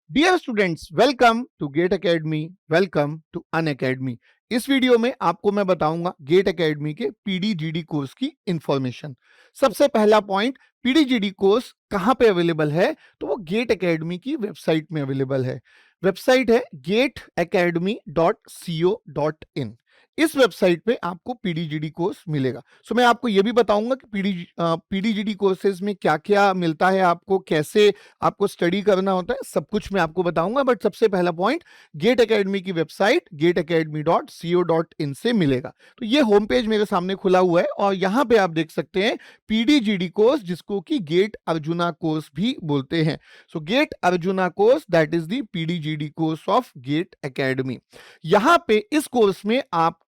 Dear students, welcome to GATE academy, welcome to Unacademy. इस video में आपको मैं बताऊंगा गेट एकेडमी के पीडीजीडी कोर्स की इंफॉर्मेशन। सबसे पहला पॉइंट, पीडीजीडी कोर्स कहां पे अवेलेबल है? तो वो गेट एकेडमी की वेबसाइट में अवेलेबल है। वेबसाइट है gateacademy.co.in। इस वेबसाइट पे आपको पीडीजीडी कोर्स मिलेगा। सो मैं आपको ये भी बताऊंगा कि पीडीजीडी कोर्सेज में क्या क्या मिलता है, आपको कैसे आपको स्टडी करना होता है, सब कुछ मैं आपको बताऊंगा। बट सबसे पहला पॉइंट, गेट एकेडमी की वेबसाइट gateacademy.co.in से मिलेगा। तो ये होम पेज मेरे सामने खुला हुआ है और यहां पे आप देख सकते हैं पीडीजीडी कोर्स, जिसको कि गेट अर्जुना कोर्स भी बोलते हैं। So GATE Arjuna course, that is the PDGD course of GATE academy. यहां पे इस कोर्स में आपको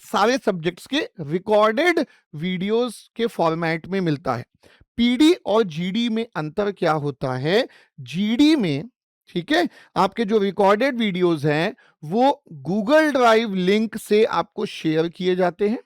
सारे सब्जेक्ट्स के रिकॉर्डेड वीडियोस के फॉर्मेट में मिलता है। पीडी और जीडी में अंतर क्या होता है? जीडी में, ठीक है, आपके जो रिकॉर्डेड वीडियोस हैं वो गूगल ड्राइव लिंक से आपको शेयर किए जाते हैं।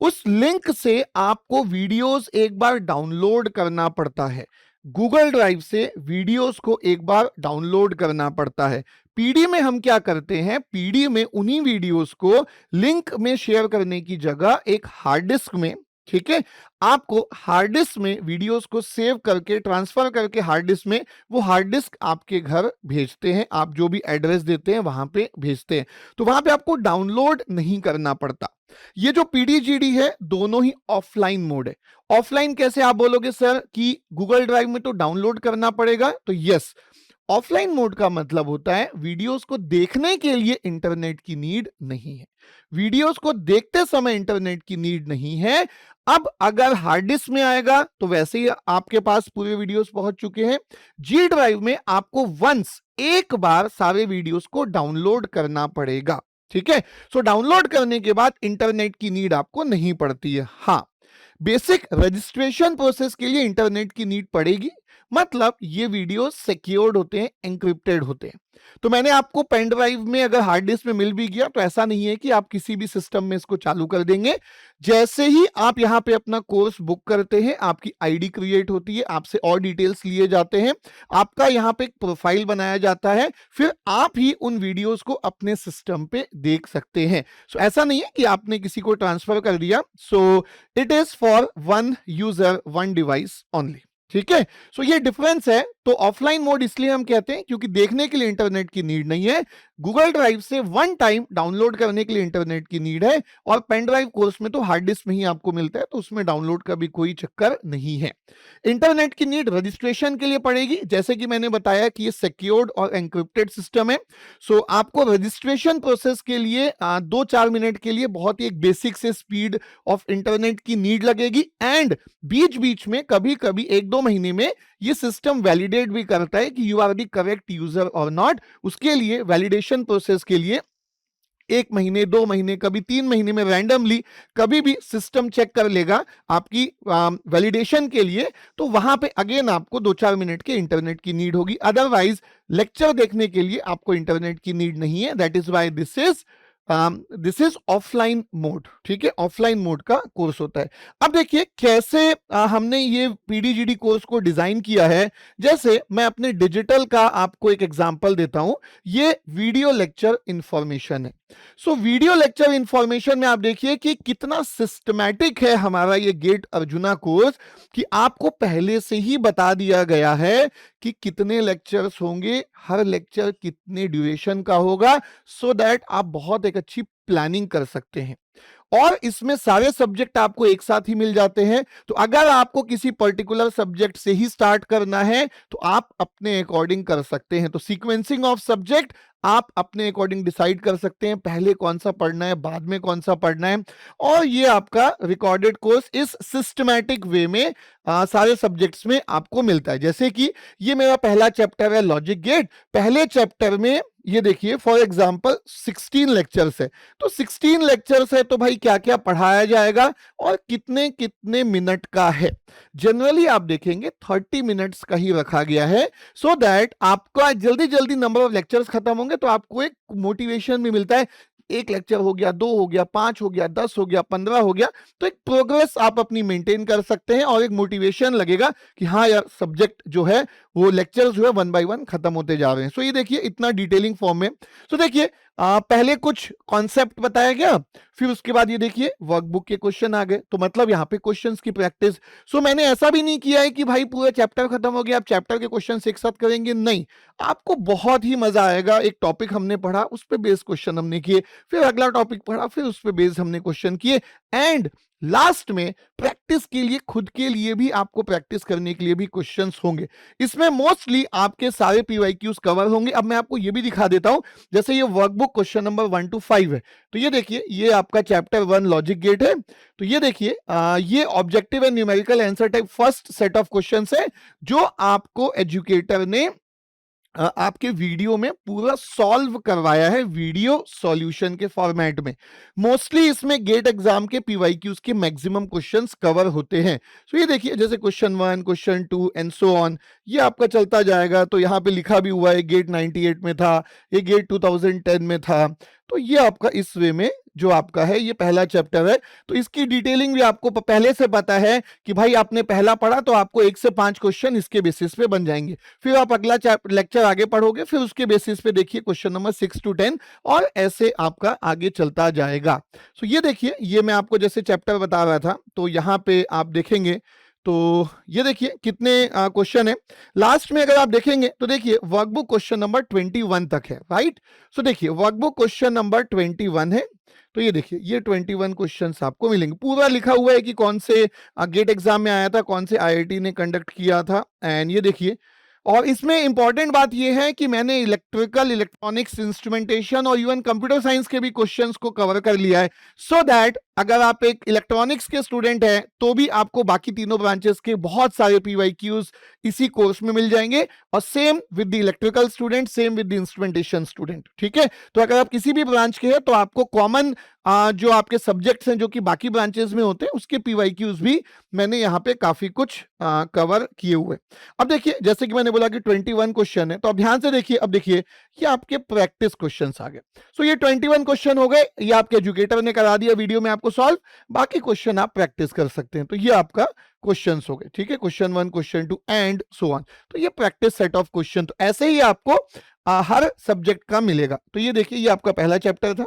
उस लिंक से आपको वीडियोस एक बार डाउनलोड करना पड़ता है। गूगल ड्राइव से वीडियोस को एक बार डाउनलोड करना पड़ता है। पीडी में हम क्या करते हैं? पीडी में उन्हीं वीडियोस को लिंक में शेयर करने की जगह एक हार्ड डिस्क में, ठीक है, आपको हार्ड डिस्क में वीडियोस को सेव करके, ट्रांसफर करके हार्ड डिस्क में, वो हार्ड डिस्क आपके घर भेजते हैं। आप जो भी एड्रेस देते हैं वहां पे भेजते हैं। तो वहां पे आपको डाउनलोड नहीं करना पड़ता। ये जो पीडीजीडी है, दोनों ही ऑफलाइन मोड है। ऑफलाइन कैसे? आप बोलोगे सर कि गूगल ड्राइव में तो डाउनलोड करना पड़ेगा। तो यस, ऑफलाइन मोड का मतलब होता है वीडियोस को देखने के लिए इंटरनेट की नीड नहीं है। वीडियोस को देखते समय इंटरनेट की नीड नहीं है। अब अगर हार्ड डिस्क में आएगा तो वैसे ही आपके पास पूरे वीडियोस पहुंच चुके हैं। जी ड्राइव में आपको वंस, एक बार सारे वीडियोस को डाउनलोड करना पड़ेगा, ठीक है। सो डाउनलोड करने के बाद इंटरनेट की नीड आपको नहीं पड़ती है। हाँ, बेसिक रजिस्ट्रेशन प्रोसेस के लिए इंटरनेट की नीड पड़ेगी। मतलब ये वीडियो सिक्योर्ड होते हैं, एंक्रिप्टेड होते हैं। तो मैंने आपको पेन ड्राइव में अगर हार्ड डिस्क में मिल भी गया तो ऐसा नहीं है कि आप किसी भी सिस्टम में इसको चालू कर देंगे। जैसे ही आप यहां पे अपना कोर्स बुक करते हैं, आपकी आईडी क्रिएट होती है, आपसे और डिटेल्स लिए जाते हैं, आपका यहां पे एक प्रोफाइल बनाया जाता है, फिर आप ही उन वीडियोस को अपने सिस्टम पे देख सकते हैं। सो ऐसा नहीं है कि आपने किसी को ट्रांसफर कर दिया। So it is for one user, one device only, ठीक है। सो ये डिफरेंस है। तो ऑफलाइन मोड इसलिए हम कहते हैं क्योंकि देखने के लिए इंटरनेट की नीड नहीं है। गूगल ड्राइव से वन टाइम डाउनलोड करने के लिए इंटरनेट की नीड है। और पेन ड्राइव कोर्स में तो हार्ड डिस्क में ही आपको मिलता है, तो उसमें डाउनलोड का भी कोई चक्कर नहीं है। इंटरनेट की नीड रजिस्ट्रेशन के लिए पड़ेगी। जैसे कि मैंने बताया कि ये सिक्योर्ड और एंक्रिप्टेड सिस्टम है। सो आपको रजिस्ट्रेशन प्रोसेस के लिए 2-4 मिनट के लिए बहुत ही एक बेसिक से स्पीड ऑफ इंटरनेट की नीड लगेगी। एंड बीच बीच में कभी कभी 1-2 महीने में ये सिस्टम वैलिडेट भी करता है कि you are the correct user और नॉट। उसके लिए वैलिडेशन प्रोसेस के लिए 1 महीने, 2 महीने, कभी 3 महीने में रैंडमली कभी भी सिस्टम चेक कर लेगा आपकी वैलिडेशन के लिए। तो वहां पे अगेन आपको 2-4 मिनट के इंटरनेट की नीड होगी। अदरवाइज लेक्चर देखने के लिए आपको इंटरनेट की नीड नहीं है। That is why this is offline mode, ठीक है। ऑफलाइन मोड का कोर्स होता है। अब देखिए कैसे हमने ये पीडीजीडी कोर्स को डिजाइन किया है। जैसे मैं अपने डिजिटल का आपको एक एग्जांपल देता हूं। ये वीडियो लेक्चर इंफॉर्मेशन है। सो वीडियो लेक्चर इंफॉर्मेशन में आप देखिए कि कितना सिस्टमैटिक है हमारा ये गेट अर्जुना कोर्स, कि आपको पहले से ही बता दिया गया है कि कितने लेक्चर्स होंगे, हर लेक्चर कितने ड्यूरेशन का होगा, सो दैट आप बहुत एक अच्छी प्लानिंग कर सकते हैं। और इसमें सारे सब्जेक्ट आपको एक साथ ही मिल जाते हैं। तो अगर आपको किसी पर्टिकुलर सब्जेक्ट से ही स्टार्ट करना है तो आप अपने अकॉर्डिंग कर सकते हैं। तो सीक्वेंसिंग ऑफ सब्जेक्ट आप अपने अकॉर्डिंग डिसाइड कर सकते हैं, पहले कौन सा पढ़ना है, बाद में कौन सा पढ़ना है। और ये आपका रिकॉर्डेड कोर्स इस सिस्टमैटिक वे में सारे सब्जेक्ट्स में आपको मिलता है। जैसे कि ये मेरा पहला चैप्टर है लॉजिक गेट। पहले चैप्टर में ये देखिए फॉर एग्जांपल 16 लेक्चर्स है। तो 16 लेक्चर्स है तो भाई क्या क्या पढ़ाया जाएगा और कितने कितने मिनट का है। जनरली आप देखेंगे 30 मिनट्स का ही रखा गया है, सो दैट आपका जल्दी जल्दी नंबर ऑफ लेक्चर्स खत्म होंगे तो आपको एक मोटिवेशन भी मिलता है। एक लेक्चर हो गया, 2 हो गया, 5 हो गया, 10 हो गया, 15 हो गया, तो एक प्रोग्रेस आप अपनी मेंटेन कर सकते हैं और एक मोटिवेशन लगेगा कि हाँ यार सब्जेक्ट जो है वो लेक्चर जो है 1 बाय 1 खत्म होते जा रहे हैं। सो ये देखिए इतना डिटेलिंग फॉर्म में। सो देखिए पहले कुछ कॉन्सेप्ट बताया गया, फिर उसके बाद ये देखिए वर्कबुक के क्वेश्चन आ गए, तो मतलब यहाँ पे क्वेश्चंस की प्रैक्टिस। सो मैंने ऐसा भी नहीं किया है कि भाई पूरा चैप्टर खत्म हो गया आप चैप्टर के क्वेश्चन एक साथ करेंगे, नहीं, आपको बहुत ही मजा आएगा। एक टॉपिक हमने पढ़ा, उस पर बेस क्वेश्चन हमने किए, फिर अगला टॉपिक पढ़ा, फिर उस पर बेस हमने क्वेश्चन किए, एंड लास्ट में प्रैक्टिस के लिए खुद के लिए भी आपको प्रैक्टिस करने के लिए भी क्वेश्चंस होंगे। इसमें मोस्टली आपके सारे पीवाईक्यूज कवर होंगे। अब मैं आपको ये भी दिखा देता हूं, जैसे ये वर्कबुक क्वेश्चन नंबर 1 to 5 है, तो ये देखिए ये आपका चैप्टर 1 लॉजिक गेट है। तो ये देखिए ये objective and numerical answer type first set of questions है जो आपको एजुकेटर ने आपके वीडियो में पूरा सॉल्व करवाया है, वीडियो सॉल्यूशन के फॉर्मेट में। मोस्टली इसमें गेट एग्जाम के पीवाईक्यूज के मैक्सिमम क्वेश्चंस कवर होते हैं। सो ये देखिए जैसे question 1, question 2 and so on, ये आपका चलता जाएगा। तो यहाँ पे लिखा भी हुआ है गेट 98 में था, ये गेट 2010 में था। तो ये आपका इस वे में जो आपका है ये पहला चैप्टर है। तो इसकी डिटेलिंग भी आपको पहले से पता है कि भाई आपने पहला पढ़ा तो आपको 1 से 5 क्वेश्चन इसके बेसिस पे बन जाएंगे। फिर आप अगला लेक्चर आगे पढ़ोगे, फिर उसके बेसिस पे देखिए क्वेश्चन नंबर 6 to 10 और ऐसे आपका आगे चलता जाएगा। सो ये देखिए ये मैं आपको जैसे चैप्टर बता रहा था, तो यहाँ पे आप देखेंगे तो ये देखिए कितने क्वेश्चन है। लास्ट में अगर आप देखेंगे तो देखिए वर्कबुक क्वेश्चन नंबर 21 तक है, राइट। सो देखिए वर्कबुक क्वेश्चन नंबर 21 है, तो ये देखिए ये 21 क्वेश्चंस आपको मिलेंगे। पूरा लिखा हुआ है कि कौन से गेट एग्जाम में आया था, कौन से आईआईटी ने कंडक्ट किया था, एंड ये देखिए। और इसमें इंपॉर्टेंट बात यह है कि मैंने इलेक्ट्रिकल, इलेक्ट्रॉनिक्स, इंस्ट्रूमेंटेशन और इवन कंप्यूटर साइंस के भी क्वेश्चंस को कवर कर लिया है, सो दैट अगर आप एक इलेक्ट्रॉनिक्स के स्टूडेंट हैं तो भी आपको बाकी तीनों ब्रांचेस के बहुत सारे पीवाईक्यूज इसी कोर्स में मिल जाएंगे। और same with the electrical student, same with the instrumentation student, ठीक है। तो अगर आप किसी भी ब्रांच के हैं तो आपको कॉमन जो आपके सब्जेक्ट्स हैं जो कि बाकी ब्रांचेस में होते हैं उसके पीवाईक्यूज भी मैंने यहाँ पे काफी कुछ कवर किए हुए। अब देखिए जैसे कि मैंने बोला कि 21 क्वेश्चन है, तो अब ध्यान से देखिए। अब देखिए ये आपके प्रैक्टिस क्वेश्चंस आ गए। सो ये 21 क्वेश्चन हो गए, ये आपके एजुकेटर ने करा दिया वीडियो में आपको सॉल्व, बाकी क्वेश्चन आप प्रैक्टिस कर सकते हैं। तो ये आपका क्वेश्चंस हो गए, ठीक है, question 1, question 2 and so on. तो ये प्रैक्टिस सेट ऑफ क्वेश्चन, तो ऐसे ही आपको हर सब्जेक्ट का मिलेगा। तो ये देखिए ये आपका पहला चैप्टर था।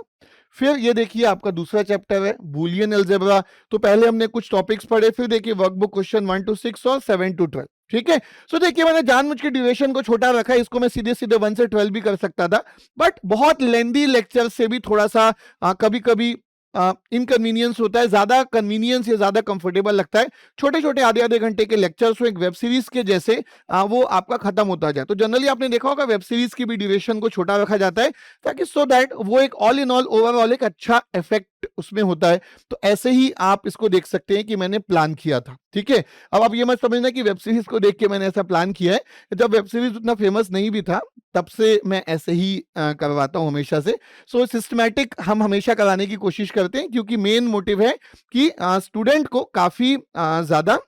फिर ये देखिए आपका दूसरा चैप्टर है बूलियन अलजेब्रा। तो पहले हमने कुछ टॉपिक्स पढ़े, फिर देखिए वर्कबुक क्वेश्चन 1 to 6 और 7 to 12, ठीक है। सो देखिए मैंने जानबूझ के ड्यूरेशन को छोटा रखा है, इसको मैं सीधे सीधे 1 से 12 भी कर सकता था, बट बहुत लेंदी लेक्चर से भी थोड़ा सा कभी कभी इनकन्वीनियंस होता है, ज्यादा कन्वीनियंस या ज्यादा कंफर्टेबल लगता है छोटे छोटे आधे आधे घंटे के लेक्चर्स एक वेब सीरीज के जैसे वो आपका खत्म होता जाए। तो जनरली आपने देखा होगा वेब सीरीज की भी ड्यूरेशन को छोटा रखा जाता है ताकि सो दैट वो एक ऑल इन ऑल ओवरऑल एक अच्छा इफेक्ट उसमें होता है। तो ऐसे ही आप इसको देख सकते हैं कि मैंने प्लान किया था, ठीक है। अब आप ये मत समझना कि वेब सीरीज को देख के मैंने ऐसा प्लान किया है, जब वेब सीरीज उतना फेमस नहीं भी था तब से मैं ऐसे ही करवाता हूं हमेशा से। सो सिस्टमैटिक हम हमेशा कराने की कोशिश करते हैं, क्योंकि मेन मोटिव है कि स्टूडेंट को काफी ज्यादा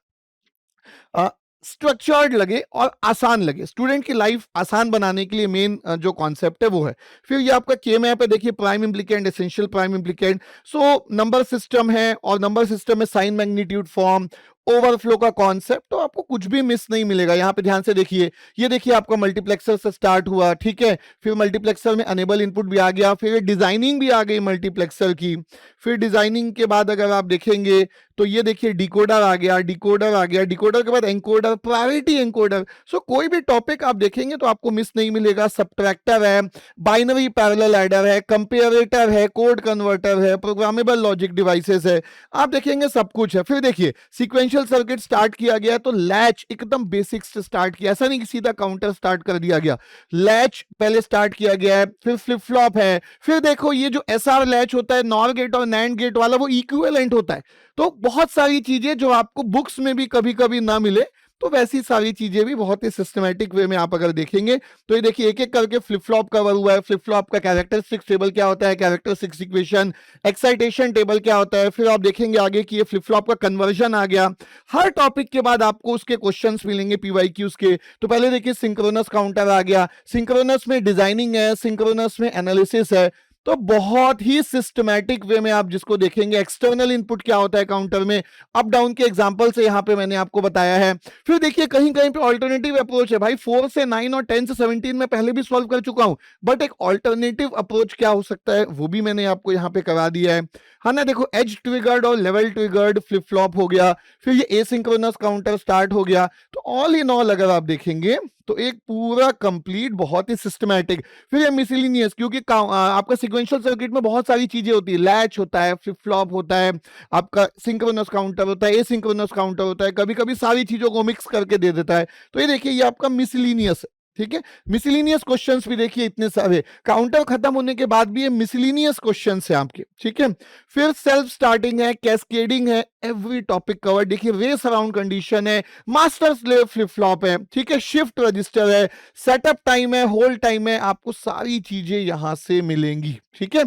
स्ट्रक्चर्ड लगे और आसान लगे, स्टूडेंट की लाइफ आसान बनाने के लिए मेन जो कॉन्सेप्ट है वो है। फिर ये आपका के मैप है, देखिए prime implicant, essential prime implicant. So number system है और नंबर सिस्टम में साइन मैग्नीट्यूड फॉर्म, ओवरफ्लो का कॉन्सेप्ट, तो आपको कुछ भी मिस नहीं मिलेगा। यहाँ पे ध्यान से देखिए, ये देखिए आपका मल्टीप्लेक्सर से स्टार्ट हुआ, ठीक है। फिर मल्टीप्लेक्सर में अनेबल इनपुट भी आ गया, फिर डिजाइनिंग भी आ गई मल्टीप्लेक्सर की। फिर डिजाइनिंग के बाद अगर आप देखेंगे तो ये देखिए डिकोडर आ गया, डिकोडर आ गया, डिकोडर के बाद एनकोडर, प्रायोरिटी एनकोडर। सो कोई भी टॉपिक आप देखेंगे तो आपको मिस नहीं मिलेगा। सबट्रैक्टर है, बाइनरी पैरेलल एडर है, कंपेरेटर है, कोड कन्वर्टर है, प्रोग्रामेबल लॉजिक डिवाइसेस है, आप देखेंगे सब कुछ है। फिर देखिए सीक्वेंशियल सर्किट स्टार्ट किया गया है, तो लैच एकदम बेसिक्स से स्टार्ट किया, ऐसा नहीं कि सीधा काउंटर स्टार्ट कर दिया गया, लैच पहले स्टार्ट किया गया है। फिर फ्लिप फ्लॉप है। फिर देखो ये जो एसआर लैच होता है, नॉर गेट और नैंड गेट वाला, वो इक्विवेलेंट होता है। तो बहुत सारी चीजें जो आपको बुक्स में भी कभी कभी ना मिले, तो वैसी सारी चीजें भी बहुत ही सिस्टमैटिक वे में आप अगर देखेंगे तो ये देखिए एक एक करके फ्लिप फ्लॉप कवर हुआ है। फ्लिप फ्लॉप का कैरेक्टरिस्टिक्स टेबल क्या होता है, कैरेक्टरिस्टिक्स इक्वेशन, एक्साइटेशन टेबल क्या होता है। फिर आप देखेंगे आगे कि ये फ्लिप फ्लॉप का कन्वर्जन आ गया। हर टॉपिक के बाद आपको उसके क्वेश्चंस मिलेंगे पीवाईक्यूज के। तो पहले देखिए सिंक्रोनस काउंटर आ गया, सिंक्रोनस में डिजाइनिंग है, सिंक्रोनस में एनालिसिस है। तो बहुत ही सिस्टमैटिक वे में आप जिसको देखेंगे, एक्सटर्नल इनपुट क्या होता है काउंटर में, अप डाउन के एग्जांपल से यहां पे मैंने आपको बताया है। फिर देखिए कहीं कहीं पे ऑल्टरनेटिव अप्रोच है भाई, 4 से 9 और 10 से 17 में पहले भी सॉल्व कर चुका हूं, बट एक ऑल्टरनेटिव अप्रोच क्या हो सकता है वो भी मैंने आपको यहां पे करा दिया है ना। देखो एज ट्रिगर्ड और लेवल ट्रिगर्ड फ्लिप फ्लॉप हो गया, फिर ये एसिंक्रोनस काउंटर स्टार्ट हो गया। तो ऑल इन ऑल अगर आप देखेंगे तो एक पूरा कंप्लीट बहुत ही सिस्टमैटिक। फिर ये मिसलिनियस, क्योंकि आपका सीक्वेंशियल सर्किट में बहुत सारी चीजें होती है, लैच होता है, फ्लिप फ्लॉप होता है, आपका सिंक्रोनस काउंटर होता है, एसिंक्रोनस काउंटर होता है, कभी कभी सारी चीजों को मिक्स करके दे देता है। तो ये देखिए ये आपका मिसलिनियस है, ठीक है। मिसलिनियस क्वेश्चंस भी देखिए इतने सारे, काउंटर खत्म होने के बाद भी ये मिसलिनियस क्वेश्चंस है आपके, ठीक है। फिर सेल्फ स्टार्टिंग है, कैस्केडिंग है, एवरी टॉपिक कवर। देखिए रेस अराउंड कंडीशन है, मास्टर स्लेव फ्लिप फ्लॉप है, ठीक है, शिफ्ट रजिस्टर है, सेटअप टाइम है, होल्ड टाइम है, आपको सारी चीजें यहां से मिलेंगी, ठीक है।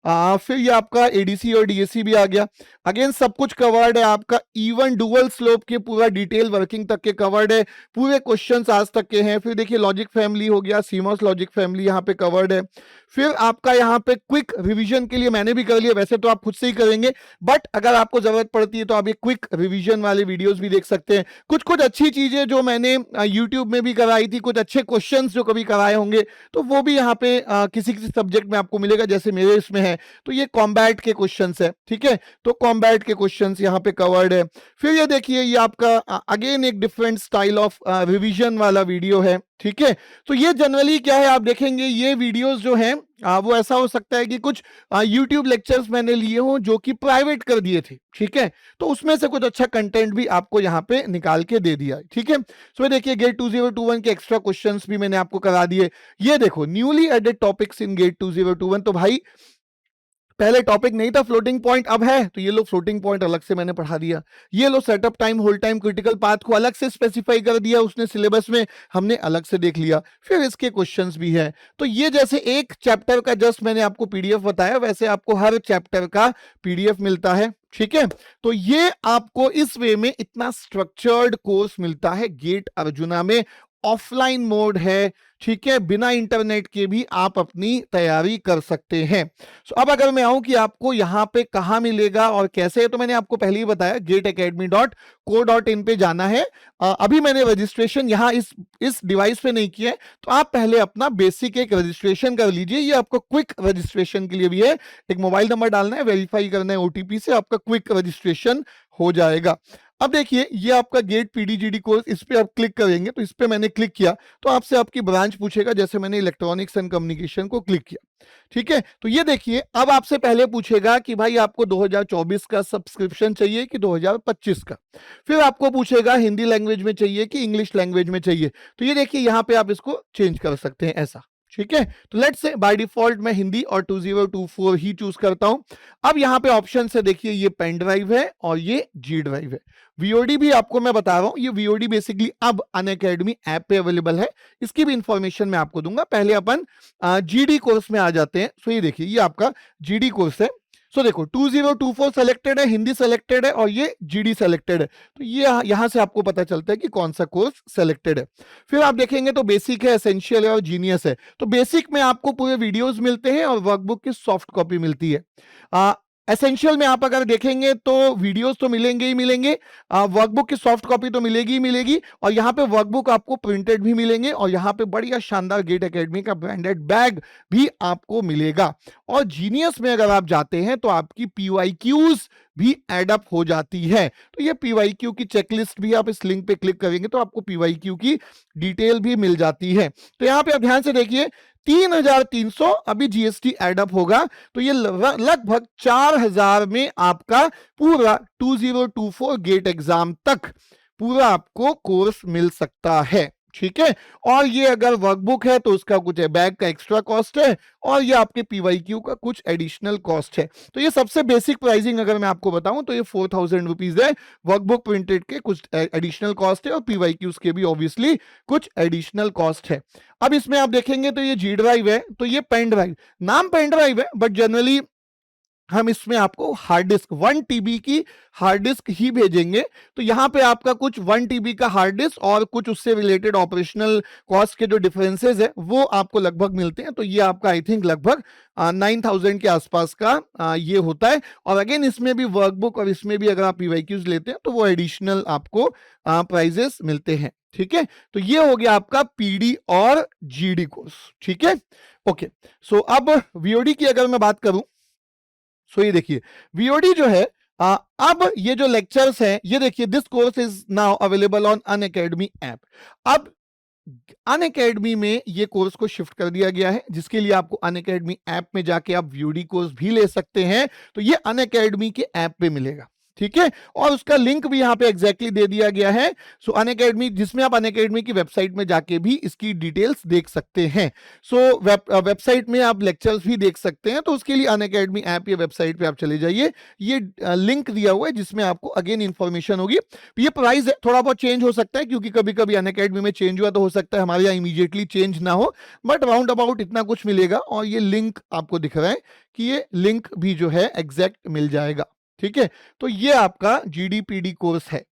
फिर ये आपका एडीसी और डीएसी भी आ गया, अगेन सब कुछ कवर्ड है आपका, इवन डुअल स्लोप के पूरा डिटेल वर्किंग तक के कवर्ड है, पूरे क्वेश्चंस आज तक के हैं। फिर देखिए लॉजिक फैमिली हो गया, सीमॉस लॉजिक फैमिली यहाँ पे कवर्ड है। फिर आपका यहाँ पे क्विक रिवीजन के लिए मैंने भी कर लिया, वैसे तो आप खुद से ही करेंगे, बट अगर आपको जरूरत पड़ती है तो आप ये क्विक रिवीजन वाले वीडियोस भी देख सकते हैं। कुछ कुछ अच्छी चीजें जो मैंने यूट्यूब में भी कराई थी, कुछ अच्छे क्वेश्चंस जो कभी कराए होंगे, तो वो भी यहाँ पे किसी किसी सब्जेक्ट में आपको मिलेगा, जैसे मेरे इसमें है। तो ये कॉम्बैट के क्वेश्चंस है, ठीक है, तो कॉम्बैट के क्वेश्चंस यहाँ पे कवर्ड है। फिर ये देखिए ये आपका अगेन एक डिफरेंट स्टाइल ऑफ रिवीजन वाला वीडियो है, ठीक है। तो ये जनरली क्या है, आप देखेंगे ये वीडियोस जो हैं वो ऐसा हो सकता है कि कुछ यूट्यूब लेक्चर्स मैंने लिए हों जो कि प्राइवेट कर दिए थे, ठीक है, तो उसमें से कुछ अच्छा कंटेंट भी आपको यहाँ पे निकाल के दे दिया है, ठीक है। सो देखिए गेट 2021 के एक्स्ट्रा क्वेश्चंस भी मैंने आपको करा दिए। ये देखो newly added topics in GATE 2021, तो भाई पहले टॉपिक नहीं था फ्लोटिंग पॉइंट, अब है, तो ये लो फ्लोटिंग पॉइंट अलग से मैंने पढ़ा दिया। ये लो setup time, hold time, critical path को अलग से स्पेसिफाई कर दिया उसने सिलेबस में, हमने अलग से देख लिया। फिर इसके क्वेश्चंस भी हैं। तो ये जैसे एक चैप्टर का जस्ट मैंने आपको पीडीएफ बताया, वैसे आपको हर चैप्टर का पीडीएफ मिलता है, ठीक है। तो ये आपको इस वे में इतना स्ट्रक्चर्ड कोर्स मिलता है गेट अर्जुना में, ऑफलाइन मोड है, ठीक है, बिना इंटरनेट के भी आप अपनी तैयारी कर सकते हैं। सो अब अगर मैं आऊं कि आपको यहां पे कहां मिलेगा और कैसे, तो मैंने आपको पहले ही बताया gateacademy.co.in पे जाना है। अभी मैंने रजिस्ट्रेशन यहां इस डिवाइस पे नहीं किया है, तो आप पहले अपना बेसिक एक रजिस्ट्रेशन कर लीजिए। ये आपको क्विक रजिस्ट्रेशन के लिए भी है, एक मोबाइल नंबर डालना है, वेरीफाई करना है ओटीपी से, आपका क्विक रजिस्ट्रेशन हो जाएगा। अब देखिए ये आपका गेट पीडीजीडी कोर्स, इस पे आप क्लिक करेंगे, तो इस पे मैंने क्लिक किया तो आपसे आपकी ब्रांच पूछेगा, जैसे मैंने इलेक्ट्रॉनिक्स एंड कम्युनिकेशन को क्लिक किया, ठीक है। तो ये देखिए अब आपसे पहले पूछेगा कि भाई आपको 2024 का सब्सक्रिप्शन चाहिए कि 2025 का, फिर आपको पूछेगा हिंदी लैंग्वेज में चाहिए कि इंग्लिश लैंग्वेज में चाहिए। तो ये देखिए यहाँ पे आप इसको चेंज कर सकते हैं ऐसा, ठीक है। तो लेट्स से बाय डिफॉल्ट मैं हिंदी और 2024 ही चूज करता हूं। अब यहां पे ऑप्शन से देखिए ये पेन ड्राइव है और ये जी ड्राइव है। वीओडी भी आपको मैं बता रहा हूं, ये वीओडी बेसिकली अब अनअकैडमी ऐप पे अवेलेबल है, इसकी भी इंफॉर्मेशन मैं आपको दूंगा। पहले अपन जीडी कोर्स में आ जाते हैं। सो ये देखिए ये आपका जीडी कोर्स है। सो देखो 2024 सेलेक्टेड है, हिंदी सेलेक्टेड है और ये जीडी सेलेक्टेड है। तो ये यहां से आपको पता चलता है कि कौन सा कोर्स सेलेक्टेड है। फिर आप देखेंगे तो बेसिक है, एसेंशियल है और जीनियस है। तो बेसिक में आपको पूरे वीडियोस मिलते हैं और वर्कबुक की सॉफ्ट कॉपी मिलती है। एसेंशियल में आप अगर देखेंगे तो वीडियोस तो मिलेंगे ही मिलेंगे, वर्कबुक की सॉफ्ट कॉपी तो मिलेगी ही मिलेगी, और यहाँ पे वर्कबुक आपको प्रिंटेड भी मिलेंगे, और यहाँ पे बढ़िया शानदार गेट एकेडमी का ब्रांडेड बैग भी आपको मिलेगा। और जीनियस में अगर आप जाते हैं तो आपकी पीवाईक्यूज भी एडअप हो जाती है। तो ये पीवाईक्यू की चेकलिस्ट भी, आप इस लिंक पे क्लिक करेंगे तो आपको पीवाईक्यू की डिटेल भी मिल जाती है। तो यहाँ पे आप ध्यान से देखिए 3,300 अभी जीएसटी एडअप होगा, तो ये लगभग 4,000 में आपका पूरा 2024 गेट एग्जाम तक पूरा आपको कोर्स मिल सकता है, ठीक है। और ये अगर वर्कबुक है तो उसका कुछ है, बैग का एक्स्ट्रा कॉस्ट है, और ये आपके पीवाईक्यू का कुछ एडिशनल कॉस्ट है। तो ये सबसे बेसिक प्राइसिंग अगर मैं आपको बताऊं तो ये 4,000 रुपीज है। वर्कबुक प्रिंटेड के कुछ एडिशनल कॉस्ट है और पीवाईक्यूज के भी ऑब्वियसली कुछ एडिशनल कॉस्ट है। अब इसमें आप देखेंगे तो ये जी ड्राइव है, तो ये पेन ड्राइव, नाम पेन ड्राइव है बट जनरली हम इसमें आपको हार्ड डिस्क 1 टीबी की हार्ड डिस्क ही भेजेंगे। तो यहाँ पे आपका कुछ 1 टीबी का हार्ड डिस्क और कुछ उससे रिलेटेड ऑपरेशनल कॉस्ट के जो डिफरेंसेस है वो आपको लगभग मिलते हैं। तो ये आपका आई थिंक लगभग 9,000 के आसपास का ये होता है। और अगेन इसमें भी वर्कबुक और इसमें भी अगर आप पीवाईक्यूज लेते हैं तो वो एडिशनल आपको प्राइजेस मिलते हैं। ठीक है, तो ये हो गया आपका पीडी और जीडी कोर्स। ठीक है, ओके। सो अब वीओडी की अगर मैं बात करूं, सो ये देखिए वीओडी जो है अब ये जो लेक्चर्स हैं ये देखिए, this course is now available on Unacademy app. अब अनअकैडमी में ये कोर्स को शिफ्ट कर दिया गया है, जिसके लिए आपको अनअकैडमी ऐप में जाके आप वीओडी कोर्स भी ले सकते हैं। तो ये अनअकैडमी के ऐप पे मिलेगा। ठीक है, और उसका लिंक भी यहां पे एग्जैक्टली दे दिया गया है। सो अनअकैडमी, जिसमें आप अनअकैडमी की वेबसाइट में जाके भी इसकी डिटेल्स देख सकते हैं। सो वेबसाइट में आप लेक्चर्स भी देख सकते हैं। तो उसके लिए अनअकैडमी ऐप या वेबसाइट पे आप चले जाइए, ये लिंक दिया हुआ है जिसमें आपको अगेन इंफॉर्मेशन होगी। ये प्राइस थोड़ा बहुत चेंज हो सकता है, क्योंकि कभी कभी अनअकैडमी में चेंज हुआ तो हो सकता है हमारे यहाँ इमीडिएटली चेंज ना हो, बट राउंड अबाउट इतना कुछ मिलेगा। और ये लिंक आपको दिख रहा है कि ये लिंक भी जो है एग्जैक्ट मिल जाएगा। ठीक है, तो ये आपका जीडीपीडी कोर्स है।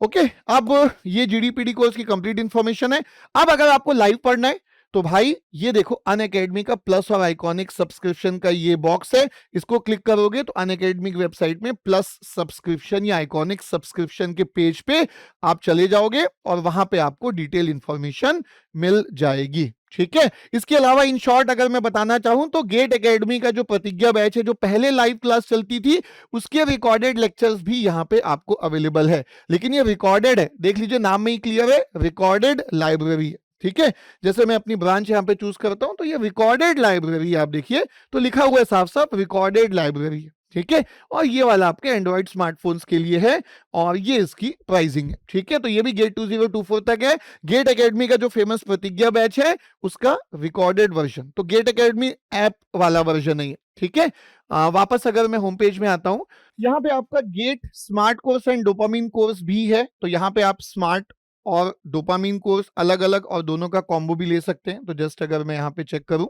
ओके, अब ये जीडीपीडी कोर्स की कंप्लीट इंफॉर्मेशन है। अब अगर आपको लाइव पढ़ना है तो भाई ये देखो अनअकैडमी का प्लस और आइकॉनिक सब्सक्रिप्शन का ये बॉक्स है, इसको क्लिक करोगे तो अनअकैडमी की वेबसाइट में प्लस सब्सक्रिप्शन या आइकॉनिक सब्सक्रिप्शन के पेज पे आप चले जाओगे और वहां पे आपको डिटेल इंफॉर्मेशन मिल जाएगी। ठीक है, इसके अलावा इन शॉर्ट अगर मैं बताना चाहूं तो गेट एकेडमी का जो प्रतिज्ञा बैच है, जो पहले लाइव क्लास चलती थी, उसके रिकॉर्डेड लेक्चर्स भी यहां पे आपको अवेलेबल है। लेकिन ये रिकॉर्डेड है, देख लीजिए नाम में ही क्लियर है, रिकॉर्डेड लाइब्रेरी है। ठीक है, जैसे मैं अपनी ब्रांच यहां पे चूज करता हूं तो ये रिकॉर्डेड लाइब्रेरी आप देखिए तो लिखा हुआ है साफ साफ रिकॉर्डेड लाइब्रेरी है। ठीक है, और ये वाला आपके एंड्रॉइड स्मार्टफोन्स के लिए है और ये इसकी प्राइसिंग है। ठीक है, तो ये भी गेट 2024 तक है। गेट एकेडमी का जो फेमस प्रतिज्ञा बैच है उसका रिकॉर्डेड वर्जन, तो गेट एकेडमी ऐप वाला वर्जन है। ठीक है, वापस अगर मैं होम पेज में आता हूं, यहाँ पे आपका gate smart course and dopamine course भी है। तो यहाँ पे आप स्मार्ट और डोपामिन कोर्स अलग अलग और दोनों का कॉम्बो भी ले सकते हैं। तो जस्ट अगर मैं यहाँ पे चेक करूं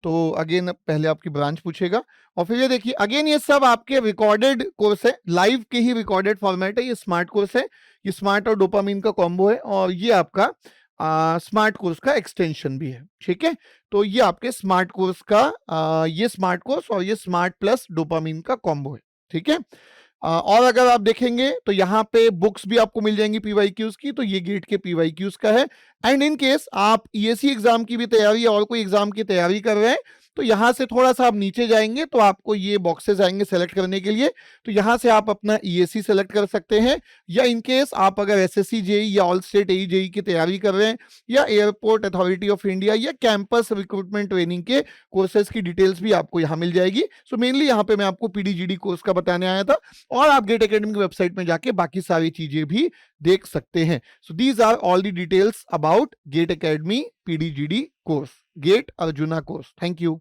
तो अगेन पहले आपकी ब्रांच पूछेगा और फिर ये देखिए अगेन ये सब आपके रिकॉर्डेड कोर्स है, लाइव के ही रिकॉर्डेड फॉर्मेट है। ये स्मार्ट कोर्स है, ये स्मार्ट और डोपामिन का कॉम्बो है और ये आपका स्मार्ट कोर्स का एक्सटेंशन भी है। ठीक है, तो ये आपके स्मार्ट कोर्स का ये स्मार्ट कोर्स और ये स्मार्ट प्लस डोपामिन का कॉम्बो है। ठीक है, और अगर आप देखेंगे तो यहाँ पे बुक्स भी आपको मिल जाएंगी पीवाईक्यूज की, तो ये गेट के पीवाईक्यूज का है। एंड इन केस आप ईएससी एग्जाम की भी तैयारी और कोई एग्जाम की तैयारी कर रहे हैं तो यहाँ से थोड़ा सा आप नीचे जाएंगे तो आपको ये बॉक्सेस आएंगे सेलेक्ट करने के लिए। तो यहाँ से आप अपना ईएससी सेलेक्ट कर सकते हैं, या इन केस आप अगर एसएससी जेई या ऑल स्टेट एई जेई की तैयारी कर रहे हैं, या एयरपोर्ट अथॉरिटी ऑफ इंडिया या कैंपस रिक्रूटमेंट ट्रेनिंग के कोर्सेज की डिटेल्स भी आपको यहाँ मिल जाएगी। सो मेनली यहाँ पे मैं आपको पीडीजीडी कोर्स का बताने आया था, और आप गेट एकेडमी की वेबसाइट में जाके बाकी सारी चीजें भी देख सकते हैं। So these are all the details about GATE academy पीडीजीडी course, GATE Arjuna course. Thank you.